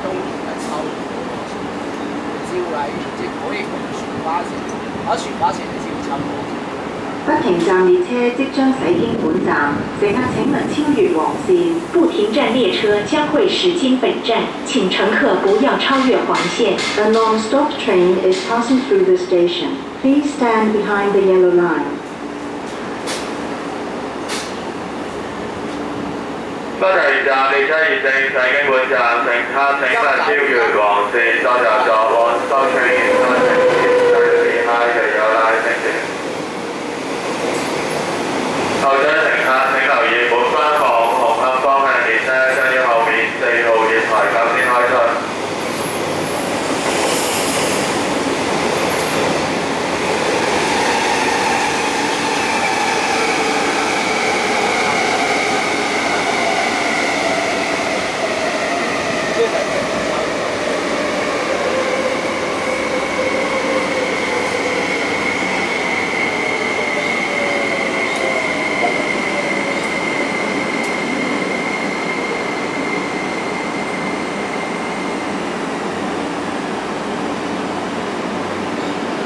東面嘅抽完嗰個先，只要係即係可以共船巴士，打船巴士你先會抽到。不停站列車即將駛經本站，乘客請勿超越黃線。不停站列車將會駛經本站，請乘客不要超越黃線。A non-stop train is passing through the station. Please stand behind the yellow line. 不停站列車現正駛經本站，乘客請勿超越黃線。多謝咗 Non-stop train is passing behind the yellow line. Thank you. 後車乘客請留意本班往紅磡方向列車將於後面4號月台9先開出。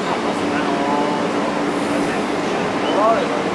差唔多時間咯，就